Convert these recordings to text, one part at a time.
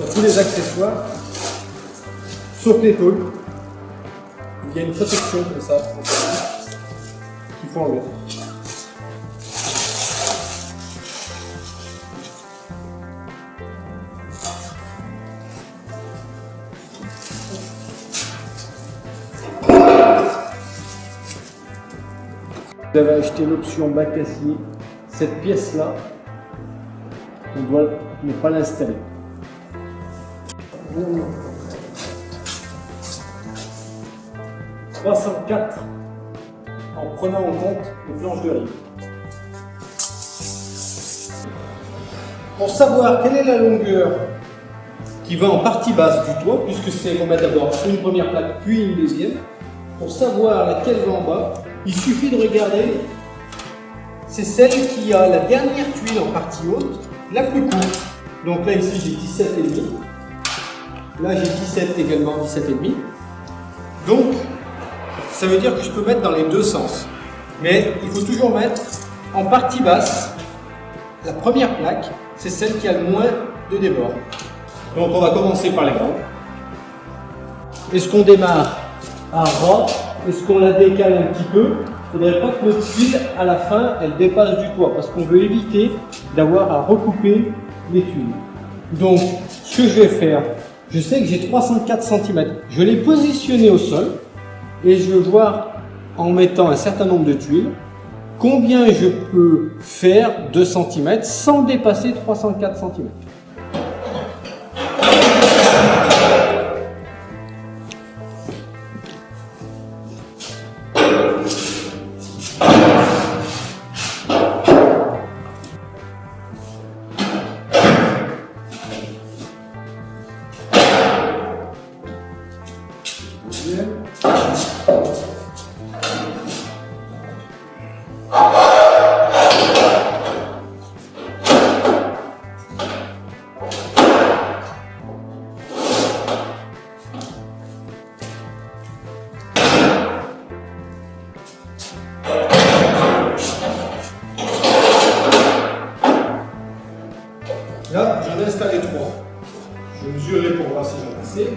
sur tous les accessoires, sauf l'épaule. Il y a une protection comme ça qu'il faut enlever. Vous avez acheté l'option bac acier. Cette pièce-là, on doit ne pas l'installer. 304 en prenant en compte les planches de rive. Pour savoir quelle est la longueur qui va en partie basse du toit, puisque on met d'abord une première plaque puis une deuxième, pour savoir laquelle va en bas, il suffit de regarder, c'est celle qui a la dernière tuile en partie haute, la plus courte. Donc là ici j'ai 17,5. Là j'ai 17 également, 17,5. Donc ça veut dire que je peux mettre dans les deux sens. Mais il faut toujours mettre en partie basse. La première plaque, c'est celle qui a le moins de débord. Donc on va commencer par les grands. Est-ce qu'on démarre à ras? Est-ce qu'on la décale un petit peu? Il ne faudrait pas que notre tuile, à la fin, elle dépasse du toit, parce qu'on veut éviter d'avoir à recouper les tuiles. Donc, ce que je vais faire, je sais que j'ai 304 cm. Je vais les positionner au sol, et je vais voir, en mettant un certain nombre de tuiles, combien je peux faire de cm sans dépasser 304 cm. Là, j'en ai installé 3. Je vais mesurer pour voir si j'en ai assez.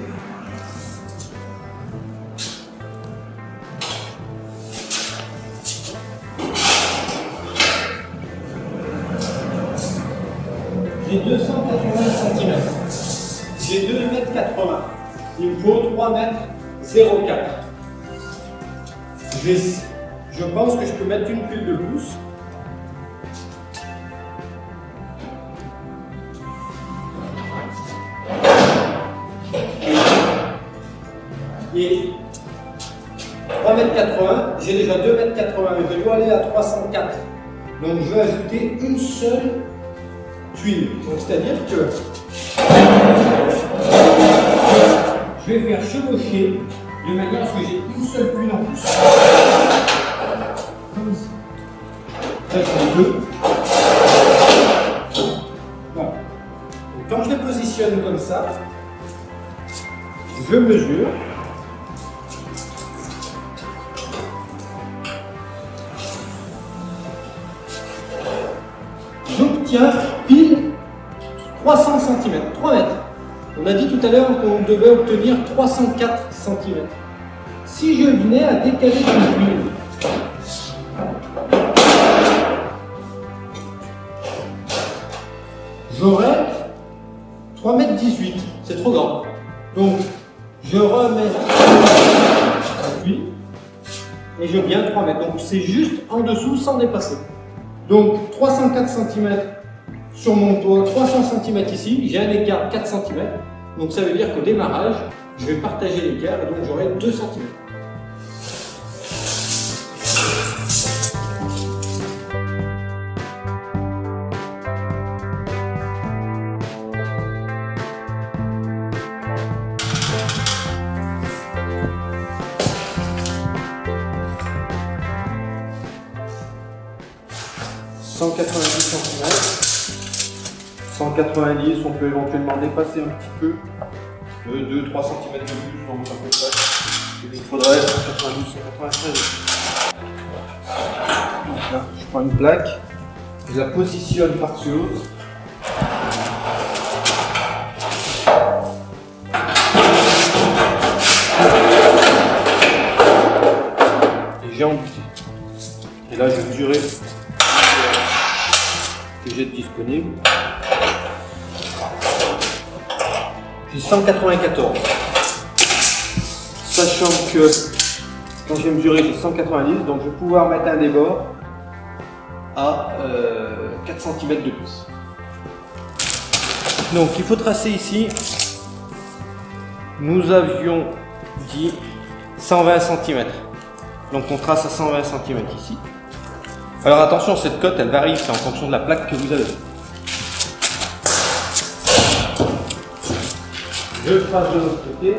J'ai 280 cm. J'ai 2,80 m. Il me faut 3,04 m. Je pense que je peux mettre une pile de pouce. Et 3,80 m, j'ai déjà 2,80 m, mais je dois aller à 304. Donc je vais ajouter une seule tuile. Donc c'est-à-dire que je vais faire chevaucher de manière à ce que j'ai une seule tuile en plus. Comme ici. Ça, j'en ai deux. Voilà. Donc, quand je les positionne comme ça, je mesure. J'obtiens pile 300 cm, 3 mètres. On a dit tout à l'heure qu'on devait obtenir 304 cm. Si je venais à décaler une tuile, j'aurais 3,18 m. C'est trop grand. Donc, je remets la tuile et je viens 3 mètres. Donc, c'est juste en dessous sans dépasser. Donc 304 cm sur mon toit, 300 cm ici, j'ai un écart 4 cm. Donc ça veut dire qu'au démarrage, je vais partager l'écart et donc j'aurai 2 cm. cm, 190, on peut éventuellement dépasser un petit peu, 2-3 cm de plus, donc ça peut faire. Il faudrait 192, 193. Donc là, je prends une plaque, je la positionne par-dessus l'autre. disponible. Puis 194. Sachant que quand j'ai mesuré, j'ai 190, donc je vais pouvoir mettre un débord à 4 cm de plus. Donc il faut tracer ici. Nous avions dit 120 cm. Donc on trace à 120 cm ici. Alors attention, cette cote elle varie, c'est en fonction de la plaque que vous avez. Je trace de l'autre côté.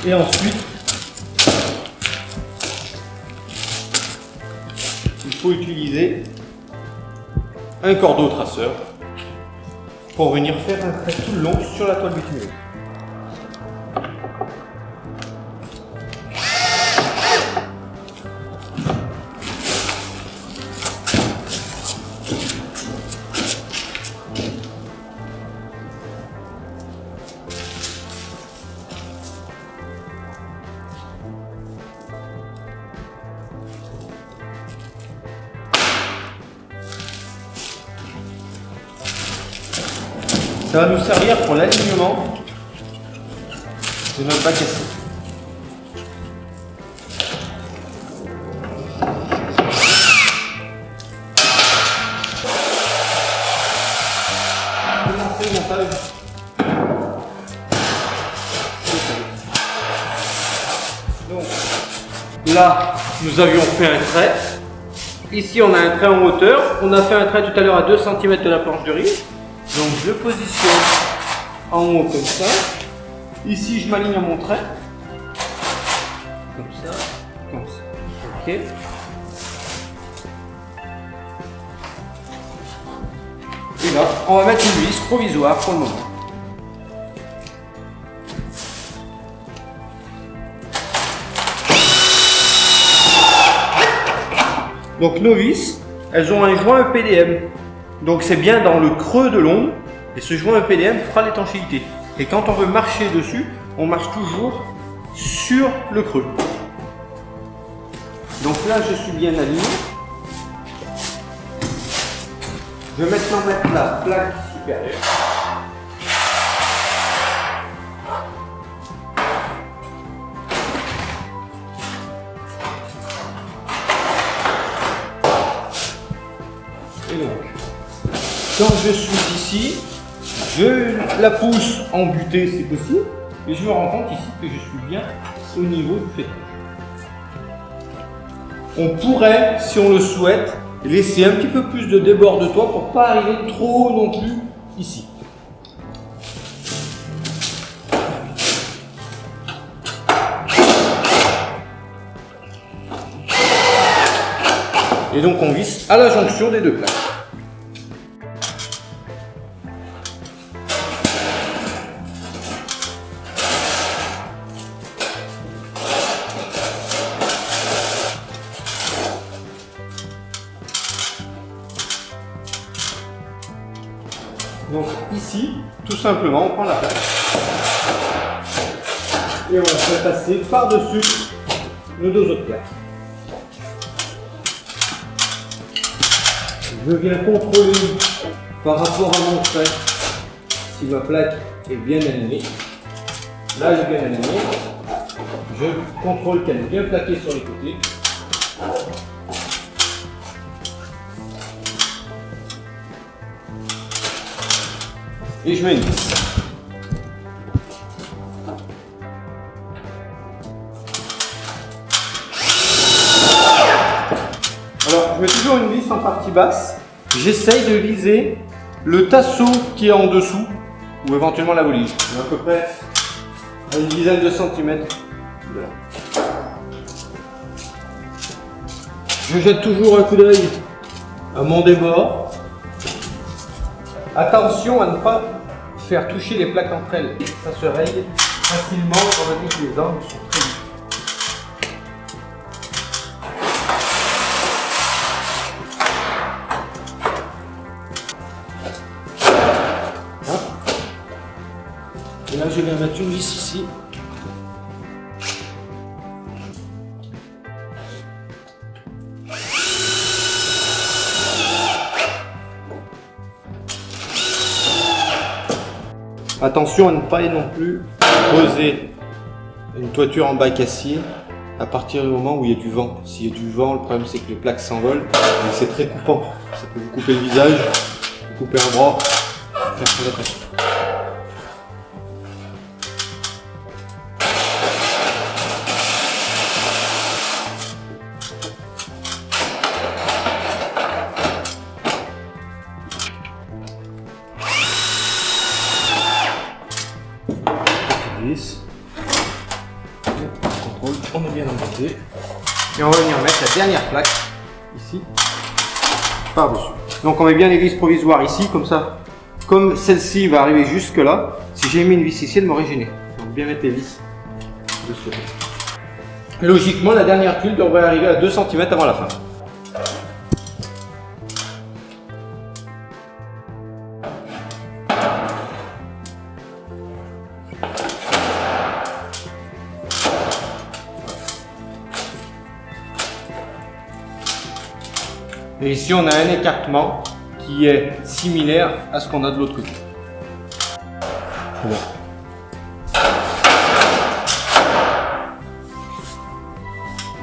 Et ensuite, il faut utiliser un cordeau traceur pour venir faire un trait tout le long sur la toile bitumeuse. Ça va nous servir pour l'alignement de notre bac à scie. Commencer le montage. Donc là, nous avions fait un trait. Ici, on a un trait en hauteur. On a fait un trait tout à l'heure à 2 cm de la planche de riz. Donc je positionne en haut comme ça. Ici je m'aligne à mon trait. Comme ça. Comme ça. Ok. Et là, on va mettre une vis provisoire pour le moment. Donc nos vis, elles ont un joint EPDM. Donc c'est bien dans le creux de l'onde et ce joint EPDM fera l'étanchéité. Et quand on veut marcher dessus, on marche toujours sur le creux. Donc là je suis bien aligné. Je vais maintenant mettre la plaque supérieure. Et donc, quand je suis ici, je la pousse en butée si possible, et je me rends compte ici que je suis bien au niveau du fêtage. On pourrait, si on le souhaite, laisser un petit peu plus de débord de toit pour ne pas arriver trop haut non plus ici. Et donc on visse à la jonction des deux plaques. Donc ici, tout simplement, on prend la plaque et on la fait passer par-dessus nos deux autres plaques. Je viens contrôler par rapport à mon trait si ma plaque est bien alignée. Là, elle est bien alignée. Je contrôle qu'elle est bien plaquée sur les côtés. Et je mets une vis. Alors, je mets toujours une vis en partie basse. J'essaye de viser le tasseau qui est en dessous, ou éventuellement la volige. À peu près à une dizaine de centimètres de là. Je jette toujours un coup d'œil à mon débord. Attention à ne pas faire toucher les plaques entre elles. Ça se raye facilement quand on dit que les angles sont très vifs. Et là je viens mettre une vis ici. Attention à ne pas non plus poser une toiture en bac acier à partir du moment où il y a du vent. S'il y a du vent, le problème c'est que les plaques s'envolent et c'est très coupant. Ça peut vous couper le visage, vous couper un bras. Faire très attention. On est bien emboîté. Et on va venir mettre la dernière plaque ici par-dessus. Donc on met bien les vis provisoires ici, comme ça. Comme celle-ci va arriver jusque là, si j'ai mis une vis ici, elle m'aurait gêné. Donc bien mettre les vis dessus. Et logiquement, la dernière tuile devrait arriver à 2 cm avant la fin. Et ici, on a un écartement qui est similaire à ce qu'on a de l'autre côté. Voilà.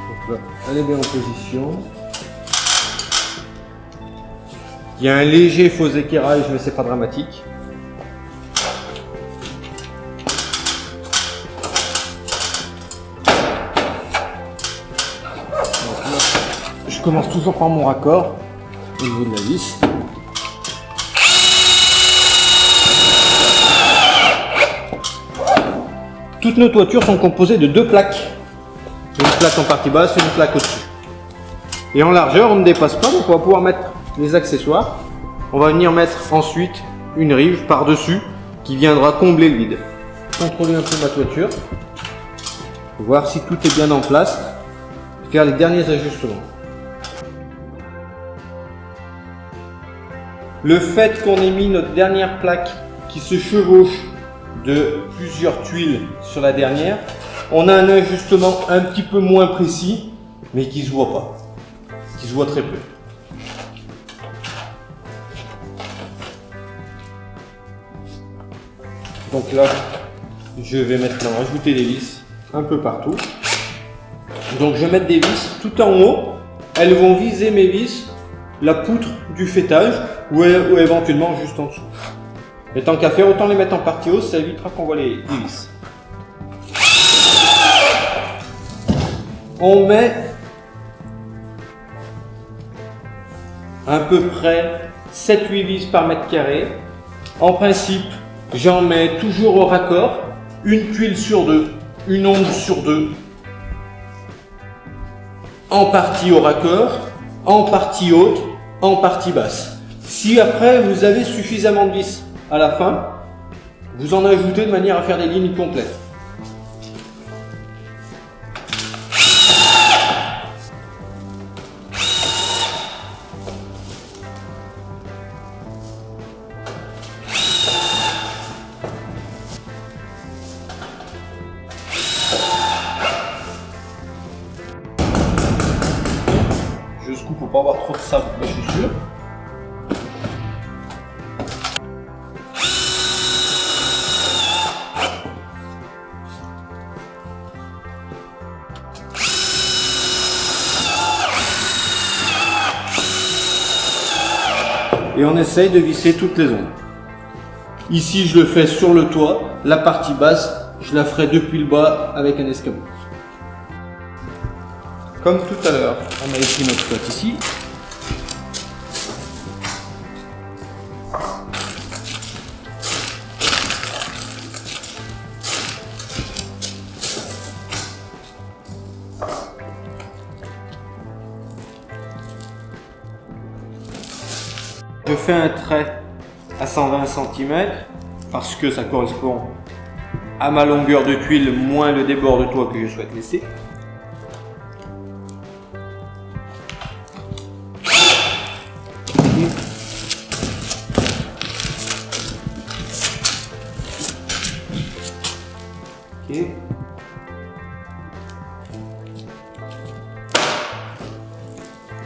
Donc là, elle est bien en position. Il y a un léger faux équerrage, mais c'est pas dramatique. Je commence toujours par mon raccord au niveau de la vis. Toutes nos toitures sont composées de 2 plaques. Une plaque en partie basse et une plaque au-dessus. Et en largeur, on ne dépasse pas, donc on va pouvoir mettre les accessoires. On va venir mettre ensuite une rive par-dessus qui viendra combler le vide. Contrôler un peu ma toiture, voir si tout est bien en place, faire les derniers ajustements. Le fait qu'on ait mis notre dernière plaque qui se chevauche de plusieurs tuiles sur la dernière, on a un ajustement un petit peu moins précis, mais qui se voit pas, qui se voit très peu. Donc là, je vais maintenant rajouter des vis un peu partout. Donc je vais mettre des vis tout en haut, elles vont viser mes vis, la poutre du fêtage ou éventuellement juste en dessous. Et tant qu'à faire, autant les mettre en partie hausse, ça évitera qu'on voit les vis. On met à peu près 7-8 vis par mètre carré. En principe, j'en mets toujours au raccord, une tuile sur 2, une onde sur 2, en partie au raccord, en partie haute, en partie basse. Si après vous avez suffisamment de vis à la fin, vous en ajoutez de manière à faire des lignes complètes. Je secoue pour pas avoir trop de sable pour la chaussure. Et on essaye de visser toutes les ondes. Ici, je le fais sur le toit. La partie basse, je la ferai depuis le bas avec un escabeau. Comme tout à l'heure, on a ici notre toit ici. Je fais un trait à 120 cm parce que ça correspond à ma longueur de tuile moins le débord de toit que je souhaite laisser. Ok.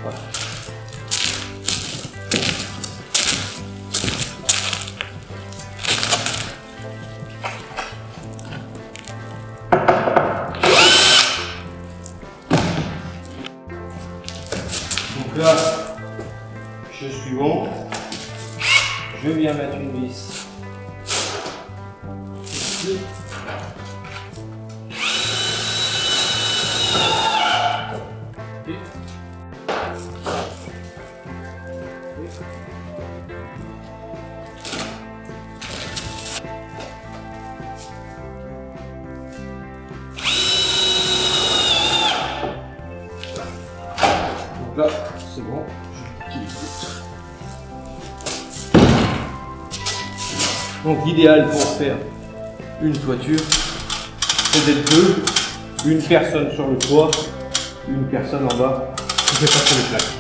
Voilà. Donc là, je suis bon. Je viens mettre une vis ici. Okay. Donc là, c'est bon. Donc l'idéal pour faire une toiture, c'est d'être deux, une personne sur le toit, une personne en bas qui fait passer les plaques.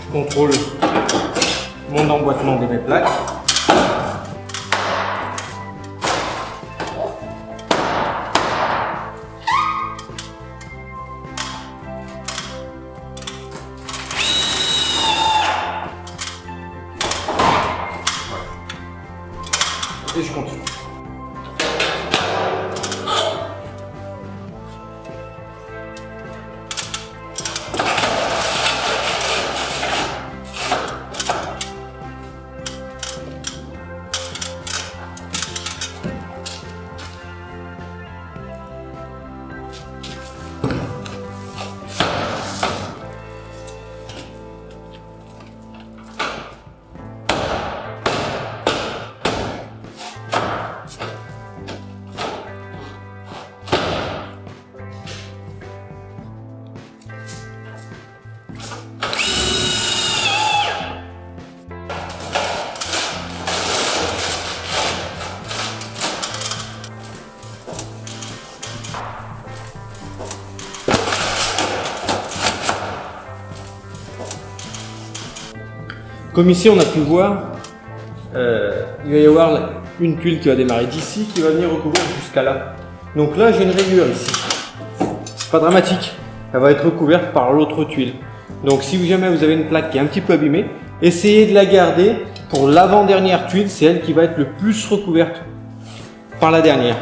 Je contrôle mon emboîtement de mes plaques. Et je continue. Comme ici on a pu voir, il va y avoir une tuile qui va démarrer d'ici, qui va venir recouvrir jusqu'à là. Donc là j'ai une rayure ici. C'est pas dramatique, elle va être recouverte par l'autre tuile. Donc si jamais vous avez une plaque qui est un petit peu abîmée, essayez de la garder pour l'avant-dernière tuile, c'est elle qui va être le plus recouverte par la dernière.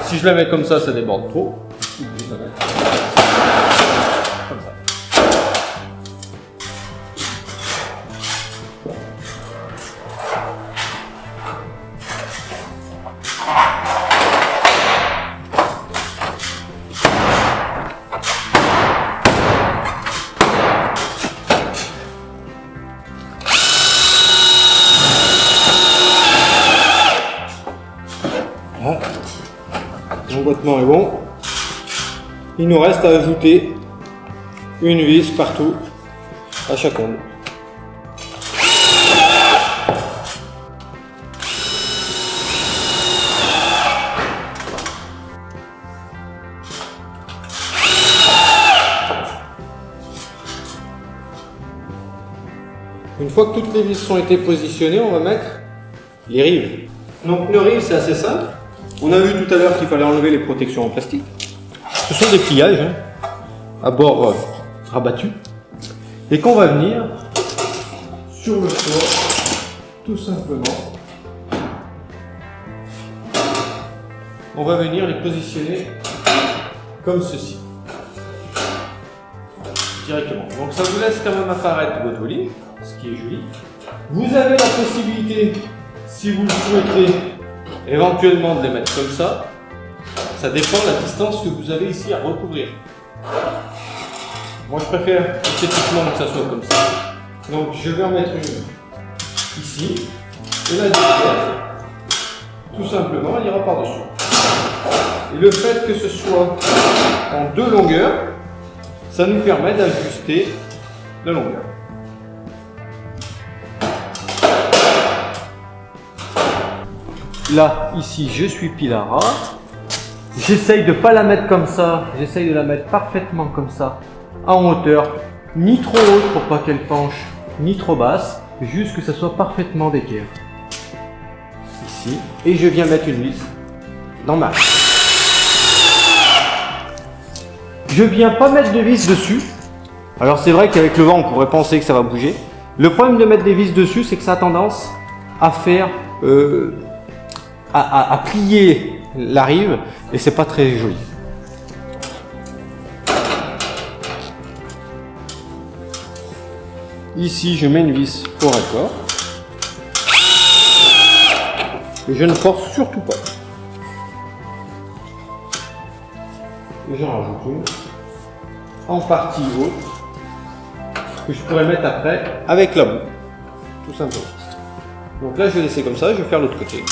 Si je la mets comme ça déborde trop. Comme ça. Voilà. L'emboîtement est bon. Il nous reste à ajouter une vis partout à chaque ongle. Une fois que toutes les vis ont été positionnées, on va mettre les rives. Donc le rive, c'est assez simple. On a vu tout à l'heure qu'il fallait enlever les protections en plastique. Ce sont des pliages à bord rabattus et qu'on va venir sur le toit tout simplement. On va venir les positionner comme ceci directement. Donc ça vous laisse quand même apparaître votre ligne, ce qui est joli. Vous avez la possibilité, si vous le souhaitez, éventuellement de les mettre comme ça. Ça dépend de la distance que vous avez ici à recouvrir. Moi je préfère esthétiquement que ça soit comme ça. Donc je vais en mettre une ici. Et la deuxième, tout simplement, elle ira par-dessus. Et le fait que ce soit en deux longueurs, ça nous permet d'ajuster la longueur. Là, ici, je suis pile à ras. J'essaye de ne pas la mettre comme ça, j'essaye de la mettre parfaitement comme ça, en hauteur, ni trop haute pour pas qu'elle penche, ni trop basse, juste que ça soit parfaitement d'équerre. Ici, et je viens mettre une vis dans ma. Je viens pas mettre de vis dessus. Alors c'est vrai qu'avec le vent, on pourrait penser que ça va bouger. Le problème de mettre des vis dessus, c'est que ça a tendance à faire à plier la rive et c'est pas très joli. Ici, je mets une vis au raccord. Et je ne force surtout pas. Et j'en rajoute une en partie haute que je pourrais mettre après avec la boue, tout simplement. Donc là, je vais laisser comme ça, je vais faire l'autre côté.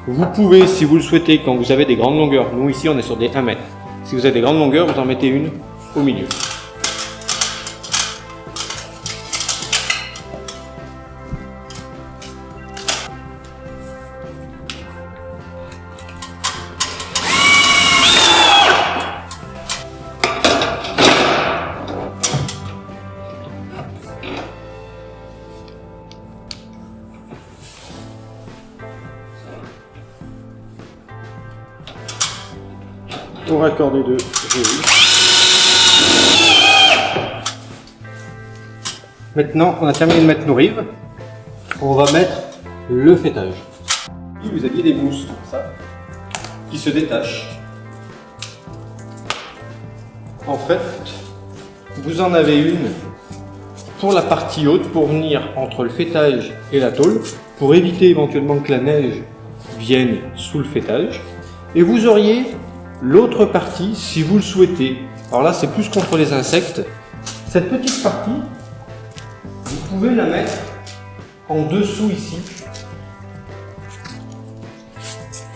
Vous pouvez, si vous le souhaitez, quand vous avez des grandes longueurs, nous ici on est sur des 1 mètre, si vous avez des grandes longueurs, vous en mettez une au milieu. Au raccord des deux, j'ai eu. Maintenant, on a terminé de mettre nos rives. On va mettre le fêtage. Vous aviez des mousses comme ça, qui se détachent. En fait, vous en avez une pour la partie haute, pour venir entre le fêtage et la tôle, pour éviter éventuellement que la neige vienne sous le fêtage. Et vous auriez l'autre partie, si vous le souhaitez, alors là c'est plus contre les insectes, cette petite partie, vous pouvez la mettre en dessous ici.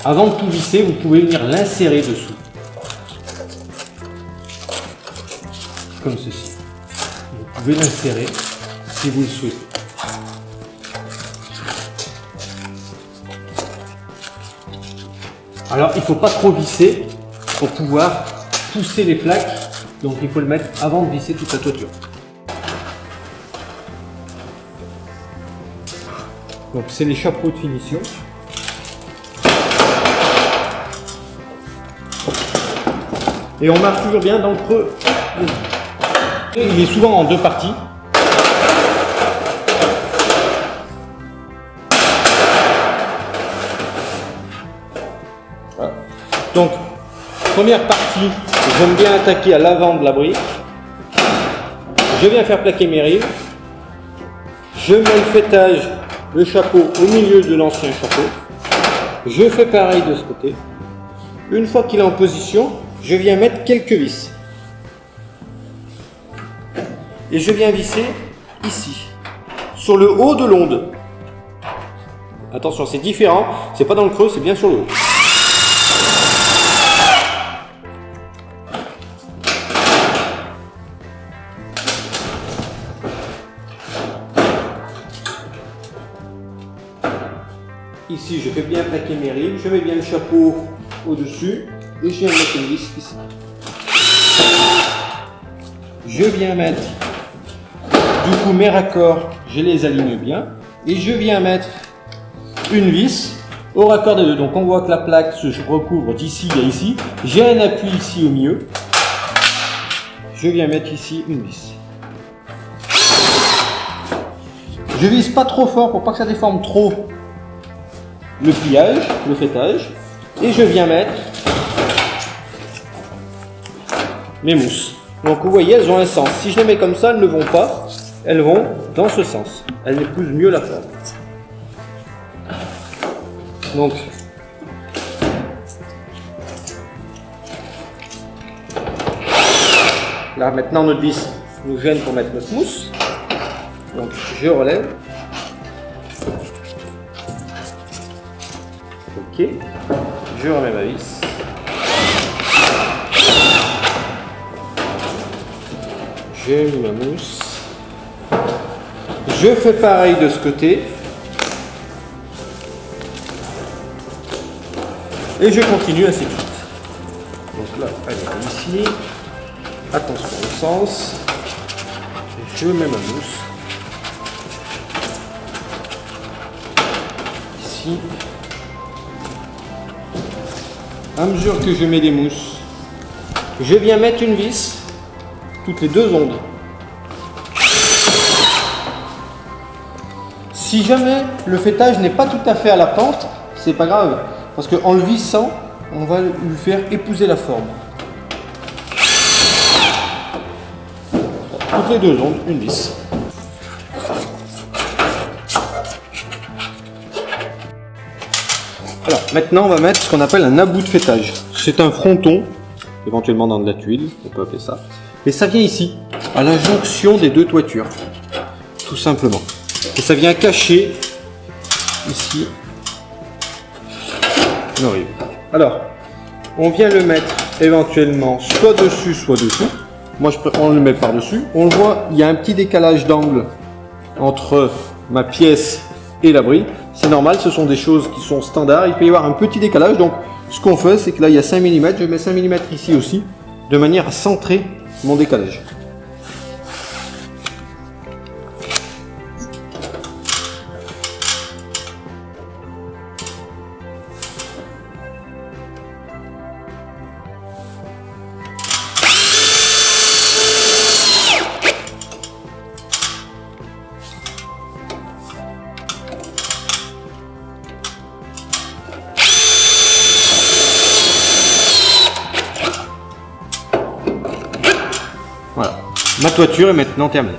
Avant de tout visser, vous pouvez venir l'insérer dessous. Comme ceci. Vous pouvez l'insérer si vous le souhaitez. Alors il ne faut pas trop visser pour pouvoir pousser les plaques, donc il faut le mettre avant de visser toute la toiture. Donc c'est les chapeaux de finition. Et on marche toujours bien dans le creux. Il est souvent en deux parties. Voilà. Donc, première partie, j'aime bien attaquer à l'avant de la brique. Je viens faire plaquer mes rives. Je mets le fêtage, le chapeau au milieu de l'ancien chapeau. Je fais pareil de ce côté. Une fois qu'il est en position, je viens mettre quelques vis. Et je viens visser ici, sur le haut de l'onde. Attention, c'est différent, c'est pas dans le creux, c'est bien sur le haut. Ici, je fais bien plaquer mes rives, je mets bien le chapeau au-dessus et je viens mettre une vis ici. Je viens mettre du coup mes raccords, je les aligne bien et je viens mettre une vis au raccord des deux. Donc on voit que la plaque se recouvre d'ici à ici. J'ai un appui ici au milieu. Je viens mettre ici une vis. Je vise pas trop fort pour pas que ça déforme trop le pliage, le fêtage. Et je viens mettre mes mousses. Donc vous voyez, elles ont un sens. Si je les mets comme ça, elles ne vont pas. Elles vont dans ce sens. Elles épousent mieux la forme. Donc, là maintenant notre vis nous gêne pour mettre notre mousse. Donc je relève. Ok. Je remets ma vis. J'ai mis ma mousse. Je fais pareil de ce côté. Et je continue ainsi de suite. Donc là, elle est ici. Attention au sens. Et je mets ma mousse. Ici. À mesure que je mets des mousses, je viens mettre une vis toutes les deux ondes. Si jamais le fêtage n'est pas tout à fait à la pente, c'est pas grave, parce qu'en le vissant, on va lui faire épouser la forme. Toutes les 2 ondes, une vis. Alors maintenant on va mettre ce qu'on appelle un about de fêtage. C'est un fronton, éventuellement dans de la tuile, on peut appeler ça. Et ça vient ici, à la jonction des 2 toitures, tout simplement. Et ça vient cacher ici l'orive. Alors, on vient le mettre éventuellement soit dessus, soit dessous. Moi, on le met par-dessus. On le voit, il y a un petit décalage d'angle entre ma pièce et l'abri. C'est normal, ce sont des choses qui sont standards. Il peut y avoir un petit décalage. Donc, ce qu'on fait, c'est que là, il y a 5 mm. Je mets 5 mm ici aussi, de manière à centrer mon décalage. Voilà, ma toiture est maintenant terminée.